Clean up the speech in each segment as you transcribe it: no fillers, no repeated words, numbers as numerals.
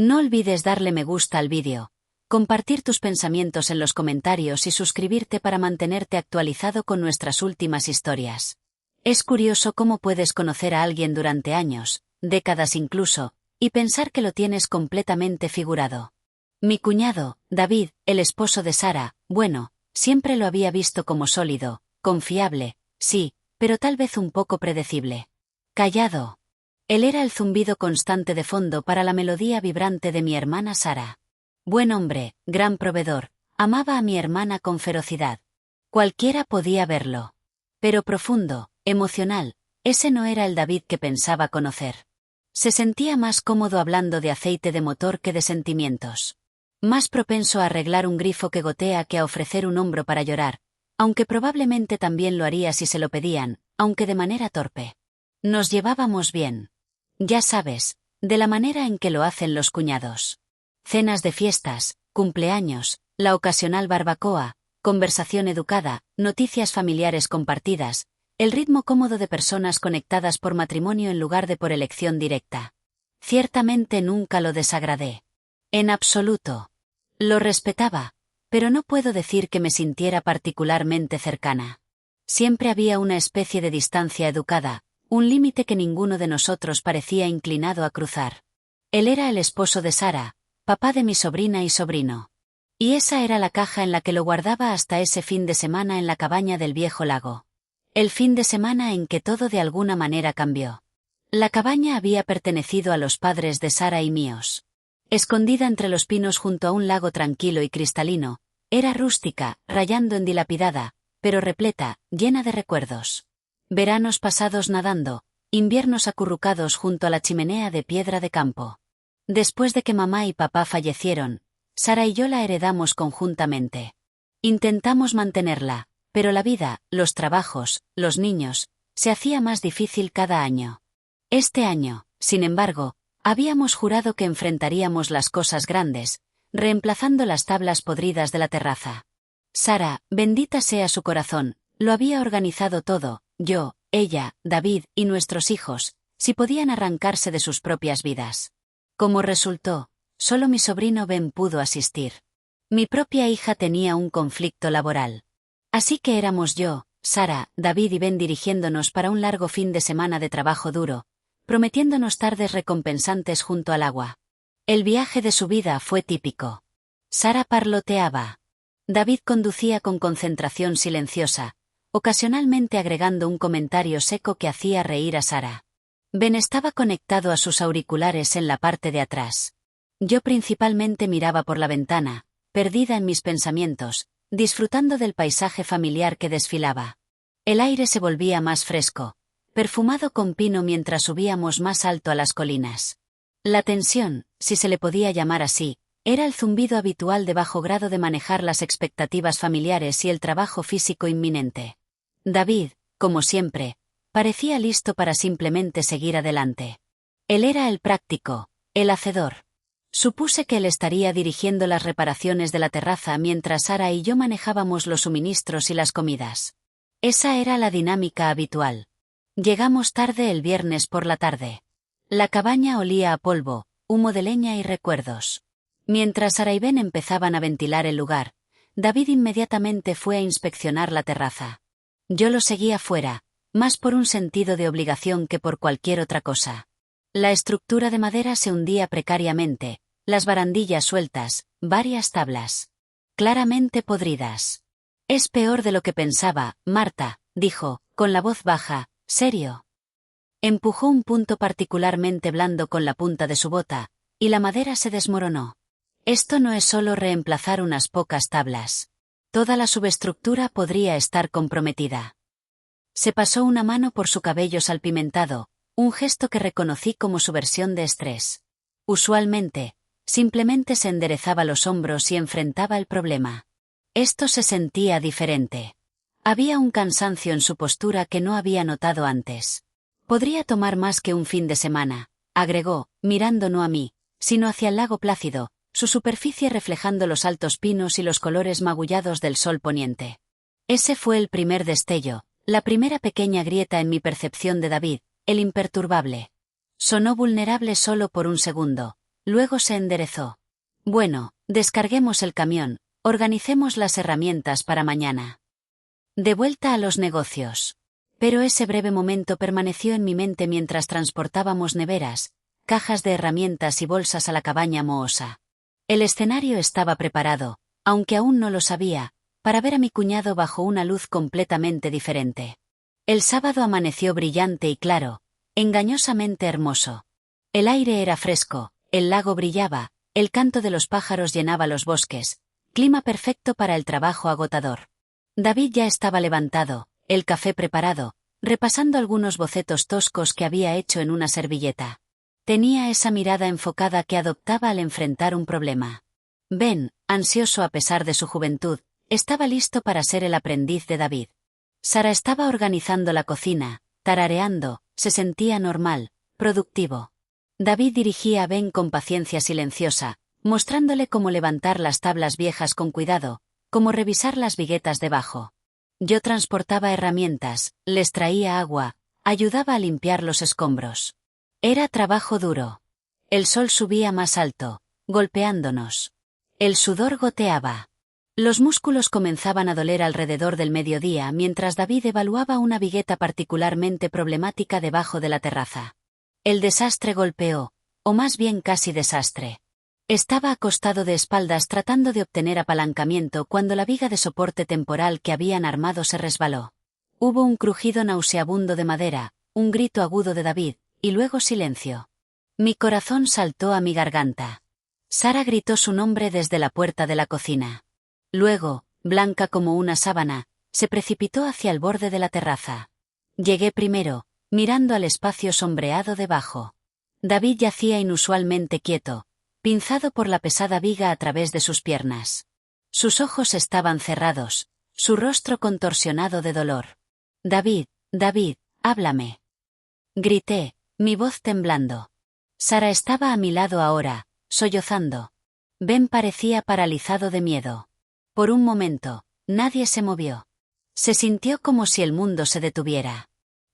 No olvides darle me gusta al vídeo, compartir tus pensamientos en los comentarios y suscribirte para mantenerte actualizado con nuestras últimas historias. Es curioso cómo puedes conocer a alguien durante años, décadas incluso, y pensar que lo tienes completamente figurado. Mi cuñado, David, el esposo de Sara, bueno, siempre lo había visto como sólido, confiable, sí, pero tal vez un poco predecible. Callado. Él era el zumbido constante de fondo para la melodía vibrante de mi hermana Sara. Buen hombre, gran proveedor, amaba a mi hermana con ferocidad. Cualquiera podía verlo. Pero profundo, emocional, ese no era el David que pensaba conocer. Se sentía más cómodo hablando de aceite de motor que de sentimientos. Más propenso a arreglar un grifo que gotea que a ofrecer un hombro para llorar, aunque probablemente también lo haría si se lo pedían, aunque de manera torpe. Nos llevábamos bien. Ya sabes, de la manera en que lo hacen los cuñados. Cenas de fiestas, cumpleaños, la ocasional barbacoa, conversación educada, noticias familiares compartidas, el ritmo cómodo de personas conectadas por matrimonio en lugar de por elección directa. Ciertamente nunca lo desagradé. En absoluto. Lo respetaba, pero no puedo decir que me sintiera particularmente cercana. Siempre había una especie de distancia educada, un límite que ninguno de nosotros parecía inclinado a cruzar. Él era el esposo de Sara, papá de mi sobrina y sobrino. Y esa era la caja en la que lo guardaba hasta ese fin de semana en la cabaña del viejo lago. El fin de semana en que todo de alguna manera cambió. La cabaña había pertenecido a los padres de Sara y míos. Escondida entre los pinos junto a un lago tranquilo y cristalino, era rústica, rayando en dilapidada, pero repleta, llena de recuerdos. Veranos pasados nadando, inviernos acurrucados junto a la chimenea de piedra de campo. Después de que mamá y papá fallecieron, Sara y yo la heredamos conjuntamente. Intentamos mantenerla, pero la vida, los trabajos, los niños, se hacía más difícil cada año. Este año, sin embargo, habíamos jurado que enfrentaríamos las cosas grandes, reemplazando las tablas podridas de la terraza. Sara, bendita sea su corazón, lo había organizado todo, yo, ella, David y nuestros hijos, si podían arrancarse de sus propias vidas. Como resultó, solo mi sobrino Ben pudo asistir. Mi propia hija tenía un conflicto laboral. Así que éramos yo, Sara, David y Ben dirigiéndonos para un largo fin de semana de trabajo duro, prometiéndonos tardes recompensantes junto al agua. El viaje de su vida fue típico. Sara parloteaba. David conducía con concentración silenciosa, ocasionalmente agregando un comentario seco que hacía reír a Sara. Ben estaba conectado a sus auriculares en la parte de atrás. Yo principalmente miraba por la ventana, perdida en mis pensamientos, disfrutando del paisaje familiar que desfilaba. El aire se volvía más fresco, perfumado con pino mientras subíamos más alto a las colinas. La tensión, si se le podía llamar así, era el zumbido habitual de bajo grado de manejar las expectativas familiares y el trabajo físico inminente. David, como siempre, parecía listo para simplemente seguir adelante. Él era el práctico, el hacedor. Supuse que él estaría dirigiendo las reparaciones de la terraza mientras Sara y yo manejábamos los suministros y las comidas. Esa era la dinámica habitual. Llegamos tarde el viernes por la tarde. La cabaña olía a polvo, humo de leña y recuerdos. Mientras Sara y Ben empezaban a ventilar el lugar, David inmediatamente fue a inspeccionar la terraza. Yo lo seguía fuera, más por un sentido de obligación que por cualquier otra cosa. La estructura de madera se hundía precariamente, las barandillas sueltas, varias tablas. Claramente podridas. Es peor de lo que pensaba, Marta, dijo, con la voz baja, ¿serio? Empujó un punto particularmente blando con la punta de su bota, y la madera se desmoronó. Esto no es solo reemplazar unas pocas tablas. Toda la subestructura podría estar comprometida. Se pasó una mano por su cabello salpimentado, un gesto que reconocí como su versión de estrés. Usualmente, simplemente se enderezaba los hombros y enfrentaba el problema. Esto se sentía diferente. Había un cansancio en su postura que no había notado antes. Podría tomar más que un fin de semana, agregó, mirando no a mí, sino hacia el lago plácido, su superficie reflejando los altos pinos y los colores magullados del sol poniente. Ese fue el primer destello, la primera pequeña grieta en mi percepción de David, el imperturbable. Sonó vulnerable solo por un segundo, Luego se enderezó. Bueno, descarguemos el camión, organicemos las herramientas para mañana. De vuelta a los negocios. Pero ese breve momento permaneció en mi mente mientras transportábamos neveras, cajas de herramientas y bolsas a la cabaña mohosa. El escenario estaba preparado, aunque aún no lo sabía, para ver a mi cuñado bajo una luz completamente diferente. El sábado amaneció brillante y claro, engañosamente hermoso. El aire era fresco, el lago brillaba, el canto de los pájaros llenaba los bosques, clima perfecto para el trabajo agotador. David ya estaba levantado, el café preparado, repasando algunos bocetos toscos que había hecho en una servilleta. Tenía esa mirada enfocada que adoptaba al enfrentar un problema. Ben, ansioso a pesar de su juventud, estaba listo para ser el aprendiz de David. Sara estaba organizando la cocina, tarareando, se sentía normal, productivo. David dirigía a Ben con paciencia silenciosa, mostrándole cómo levantar las tablas viejas con cuidado, cómo revisar las viguetas debajo. Yo transportaba herramientas, les traía agua, ayudaba a limpiar los escombros. Era trabajo duro. El sol subía más alto, golpeándonos. El sudor goteaba. Los músculos comenzaban a doler alrededor del mediodía mientras David evaluaba una vigueta particularmente problemática debajo de la terraza. El desastre golpeó, o más bien casi desastre. Estaba acostado de espaldas tratando de obtener apalancamiento cuando la viga de soporte temporal que habían armado se resbaló. Hubo un crujido nauseabundo de madera, un grito agudo de David, y luego silencio. Mi corazón saltó a mi garganta. Sara gritó su nombre desde la puerta de la cocina. Luego, blanca como una sábana, se precipitó hacia el borde de la terraza. Llegué primero, mirando al espacio sombreado debajo. David yacía inusualmente quieto, pinzado por la pesada viga a través de sus piernas. Sus ojos estaban cerrados, su rostro contorsionado de dolor. David, David, háblame. Grité, mi voz temblando. Sara estaba a mi lado ahora, sollozando. Ben parecía paralizado de miedo. Por un momento, nadie se movió. Se sintió como si el mundo se detuviera.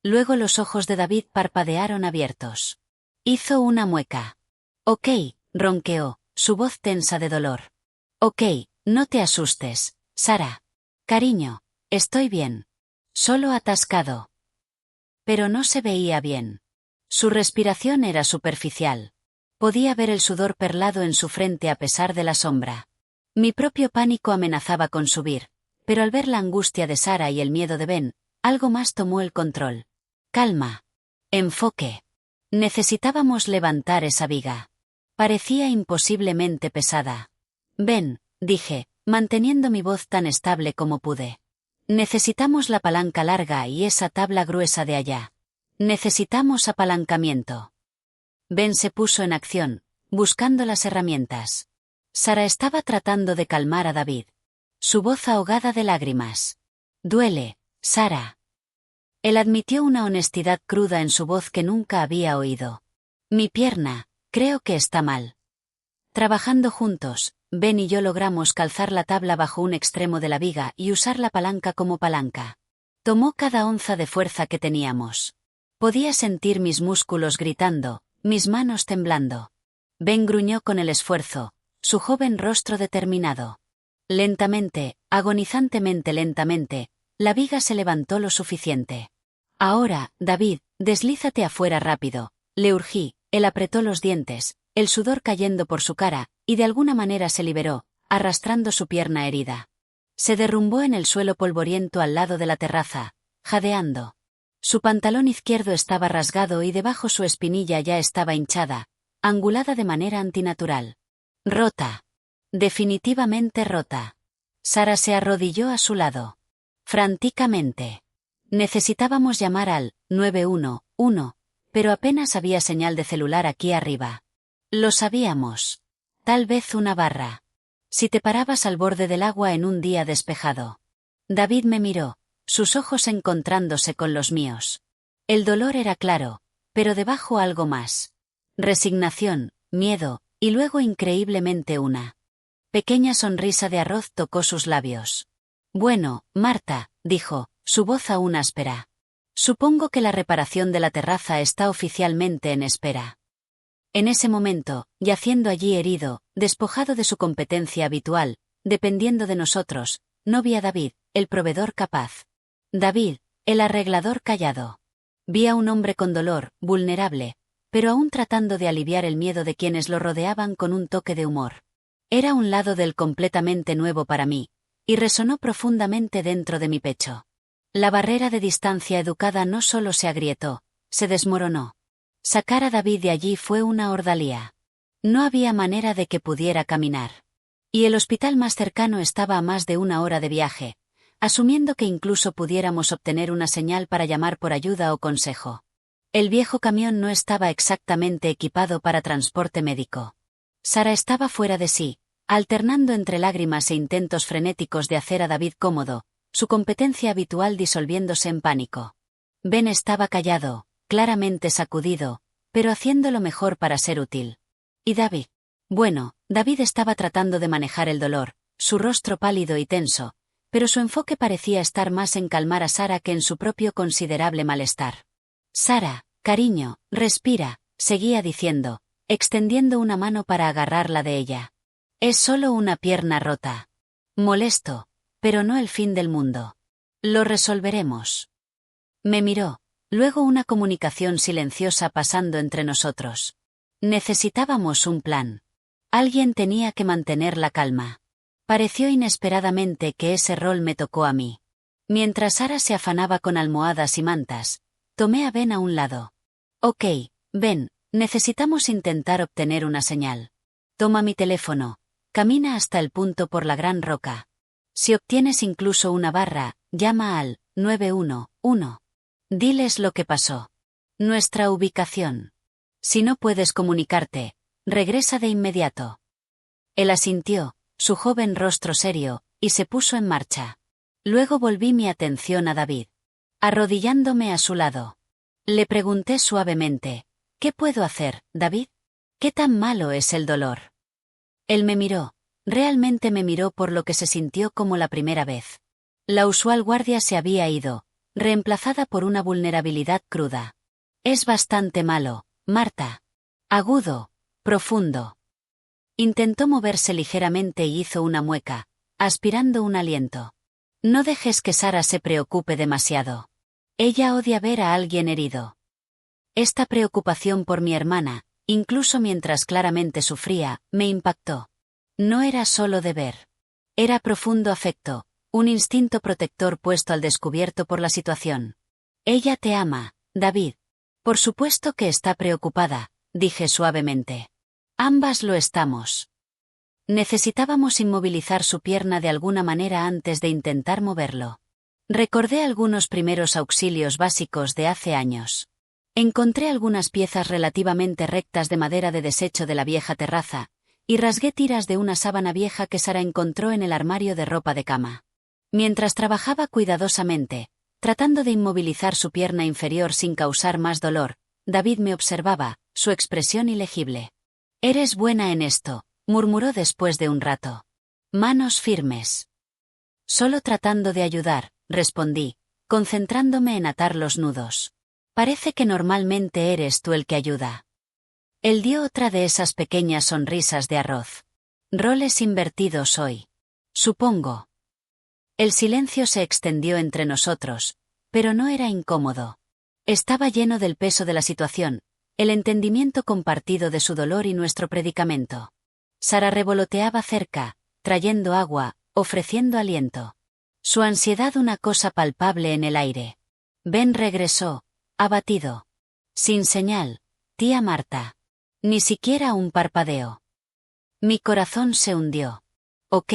Luego los ojos de David parpadearon abiertos. Hizo una mueca. Ok, ronqueó, su voz tensa de dolor. Ok, no te asustes, Sara. Cariño, estoy bien. Solo atascado. Pero no se veía bien. Su respiración era superficial. Podía ver el sudor perlado en su frente a pesar de la sombra. Mi propio pánico amenazaba con subir, pero al ver la angustia de Sara y el miedo de Ben, algo más tomó el control. Calma. Enfoque. Necesitábamos levantar esa viga. Parecía imposiblemente pesada. Ben, dije, manteniendo mi voz tan estable como pude. Necesitamos la palanca larga y esa tabla gruesa de allá. Necesitamos apalancamiento. Ben se puso en acción, buscando las herramientas. Sara estaba tratando de calmar a David. Su voz ahogada de lágrimas. Duele, Sara. Él admitió una honestidad cruda en su voz que nunca había oído. Mi pierna, creo que está mal. Trabajando juntos, Ben y yo logramos calzar la tabla bajo un extremo de la viga y usar la palanca como palanca. Tomó cada onza de fuerza que teníamos. Podía sentir mis músculos gritando, mis manos temblando. Ben gruñó con el esfuerzo, su joven rostro determinado. Lentamente, agonizantemente lentamente, la viga se levantó lo suficiente. Ahora, David, deslízate afuera rápido, le urgí, él apretó los dientes, el sudor cayendo por su cara, y de alguna manera se liberó, arrastrando su pierna herida. Se derrumbó en el suelo polvoriento al lado de la terraza, jadeando. Su pantalón izquierdo estaba rasgado y debajo su espinilla ya estaba hinchada, angulada de manera antinatural. Rota. Definitivamente rota. Sara se arrodilló a su lado. Franticamente. Necesitábamos llamar al 911, pero apenas había señal de celular aquí arriba. Lo sabíamos. Tal vez una barra. Si te parabas al borde del agua en un día despejado. David me miró, sus ojos encontrándose con los míos. El dolor era claro, pero debajo algo más. Resignación, miedo, y luego increíblemente una pequeña sonrisa de arroz tocó sus labios. Bueno, Marta, dijo, su voz aún áspera. Supongo que la reparación de la terraza está oficialmente en espera. En ese momento, yaciendo allí herido, despojado de su competencia habitual, dependiendo de nosotros, no vi a David, el proveedor capaz. David, el arreglador callado. Vi a un hombre con dolor, vulnerable, pero aún tratando de aliviar el miedo de quienes lo rodeaban con un toque de humor. Era un lado del completamente nuevo para mí, y resonó profundamente dentro de mi pecho. La barrera de distancia educada no solo se agrietó, se desmoronó. Sacar a David de allí fue una ordalía. No había manera de que pudiera caminar. Y el hospital más cercano estaba a más de 1 hora de viaje, asumiendo que incluso pudiéramos obtener una señal para llamar por ayuda o consejo. El viejo camión no estaba exactamente equipado para transporte médico. Sara estaba fuera de sí, alternando entre lágrimas e intentos frenéticos de hacer a David cómodo, su competencia habitual disolviéndose en pánico. Ben estaba callado, claramente sacudido, pero haciendo lo mejor para ser útil. ¿Y David? Bueno, David estaba tratando de manejar el dolor, su rostro pálido y tenso, pero su enfoque parecía estar más en calmar a Sara que en su propio considerable malestar. Sara, cariño, respira, seguía diciendo, extendiendo una mano para agarrarla de ella. Es solo una pierna rota. Molesto, pero no el fin del mundo. Lo resolveremos. Me miró, luego una comunicación silenciosa pasando entre nosotros. Necesitábamos un plan. Alguien tenía que mantener la calma. Pareció inesperadamente que ese rol me tocó a mí. Mientras Sara se afanaba con almohadas y mantas, tomé a Ben a un lado. Ok, Ben, necesitamos intentar obtener una señal. Toma mi teléfono, camina hasta el punto por la gran roca. Si obtienes incluso una barra, llama al 911. Diles lo que pasó. Nuestra ubicación. Si no puedes comunicarte, regresa de inmediato. Él asintió, su joven rostro serio, y se puso en marcha. Luego volví mi atención a David. Arrodillándome a su lado. Le pregunté suavemente, ¿qué puedo hacer, David? ¿Qué tan malo es el dolor? Él me miró, realmente me miró por lo que se sintió como la primera vez. La usual guardia se había ido, reemplazada por una vulnerabilidad cruda. Es bastante malo, Marta. Agudo, profundo. Intentó moverse ligeramente y hizo una mueca, aspirando un aliento. No dejes que Sara se preocupe demasiado. Ella odia ver a alguien herido. Esta preocupación por mi hermana, incluso mientras claramente sufría, me impactó. No era solo deber. Era profundo afecto, un instinto protector puesto al descubierto por la situación. Ella te ama, David. Por supuesto que está preocupada, dije suavemente. Ambas lo estamos. Necesitábamos inmovilizar su pierna de alguna manera antes de intentar moverlo. Recordé algunos primeros auxilios básicos de hace años. Encontré algunas piezas relativamente rectas de madera de desecho de la vieja terraza, y rasgué tiras de una sábana vieja que Sara encontró en el armario de ropa de cama. Mientras trabajaba cuidadosamente, tratando de inmovilizar su pierna inferior sin causar más dolor, David me observaba, su expresión ilegible. Eres buena en esto, murmuró después de un rato. Manos firmes. Solo tratando de ayudar, respondí, concentrándome en atar los nudos. Parece que normalmente eres tú el que ayuda. Él dio otra de esas pequeñas sonrisas de arroz. Roles invertidos hoy. Supongo. El silencio se extendió entre nosotros, pero no era incómodo. Estaba lleno del peso de la situación, el entendimiento compartido de su dolor y nuestro predicamento. Sara revoloteaba cerca, trayendo agua, ofreciendo aliento. Su ansiedad una cosa palpable en el aire. Ben regresó, abatido. Sin señal, tía Marta. Ni siquiera un parpadeo. Mi corazón se hundió. Ok,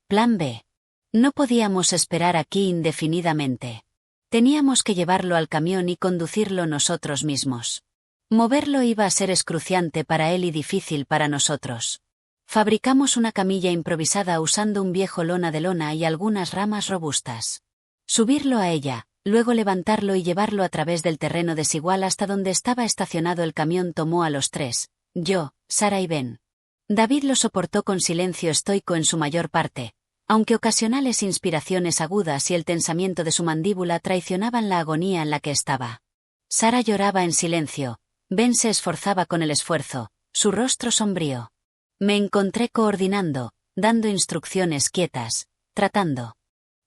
plan B. No podíamos esperar aquí indefinidamente. Teníamos que llevarlo al camión y conducirlo nosotros mismos. Moverlo iba a ser excruciante para él y difícil para nosotros. Fabricamos una camilla improvisada usando un viejo lona de lona y algunas ramas robustas. Subirlo a ella, luego levantarlo y llevarlo a través del terreno desigual hasta donde estaba estacionado el camión tomó a los tres, yo, Sara y Ben. David lo soportó con silencio estoico en su mayor parte, aunque ocasionales inspiraciones agudas y el tensamiento de su mandíbula traicionaban la agonía en la que estaba. Sara lloraba en silencio, Ben se esforzaba con el esfuerzo, su rostro sombrío. Me encontré coordinando, dando instrucciones quietas, tratando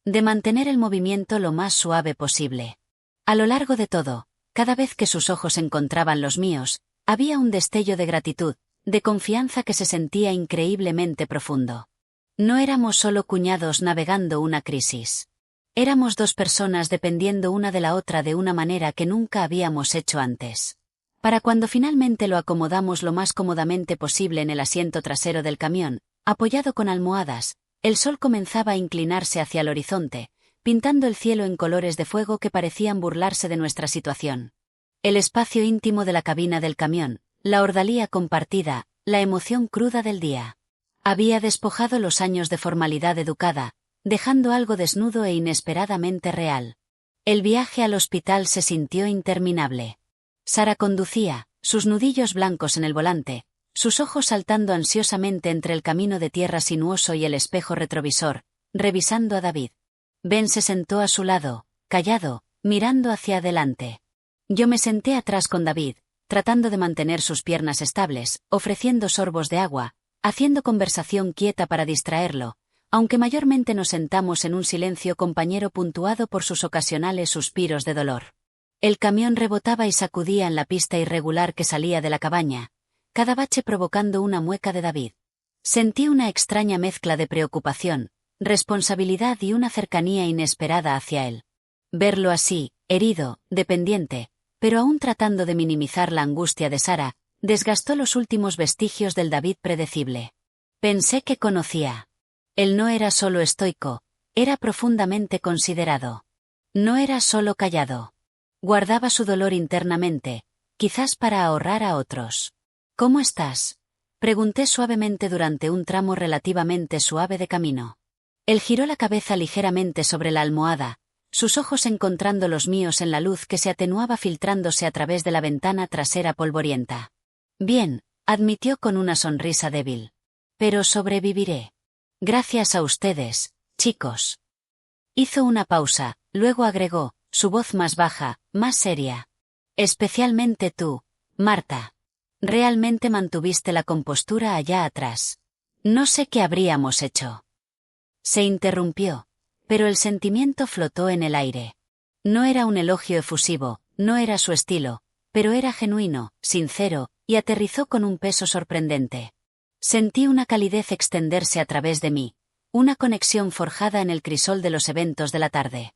de mantener el movimiento lo más suave posible. A lo largo de todo, cada vez que sus ojos encontraban los míos, había un destello de gratitud, de confianza que se sentía increíblemente profundo. No éramos solo cuñados navegando una crisis. Éramos dos personas dependiendo una de la otra de una manera que nunca habíamos hecho antes. Para cuando finalmente lo acomodamos lo más cómodamente posible en el asiento trasero del camión, apoyado con almohadas, el sol comenzaba a inclinarse hacia el horizonte, pintando el cielo en colores de fuego que parecían burlarse de nuestra situación. El espacio íntimo de la cabina del camión, la ordalía compartida, la emoción cruda del día. Había despojado los años de formalidad educada, dejando algo desnudo e inesperadamente real. El viaje al hospital se sintió interminable. Sara conducía, sus nudillos blancos en el volante, sus ojos saltando ansiosamente entre el camino de tierra sinuoso y el espejo retrovisor, revisando a David. Ben se sentó a su lado, callado, mirando hacia adelante. Yo me senté atrás con David, tratando de mantener sus piernas estables, ofreciendo sorbos de agua, haciendo conversación quieta para distraerlo, aunque mayormente nos sentamos en un silencio compañero puntuado por sus ocasionales suspiros de dolor. El camión rebotaba y sacudía en la pista irregular que salía de la cabaña, cada bache provocando una mueca de David. Sentí una extraña mezcla de preocupación, responsabilidad y una cercanía inesperada hacia él. Verlo así, herido, dependiente, pero aún tratando de minimizar la angustia de Sara, desgastó los últimos vestigios del David predecible. Pensé que conocía. Él no era solo estoico, era profundamente considerado. No era solo callado. Guardaba su dolor internamente, quizás para ahorrar a otros. ¿Cómo estás?, pregunté suavemente durante un tramo relativamente suave de camino. Él giró la cabeza ligeramente sobre la almohada, sus ojos encontrando los míos en la luz que se atenuaba filtrándose a través de la ventana trasera polvorienta. Bien, admitió con una sonrisa débil. Pero sobreviviré. Gracias a ustedes, chicos. Hizo una pausa, luego agregó, su voz más baja, más seria. Especialmente tú, Marta. Realmente mantuviste la compostura allá atrás. No sé qué habríamos hecho. Se interrumpió, pero el sentimiento flotó en el aire. No era un elogio efusivo, no era su estilo, pero era genuino, sincero, y aterrizó con un peso sorprendente. Sentí una calidez extenderse a través de mí, una conexión forjada en el crisol de los eventos de la tarde.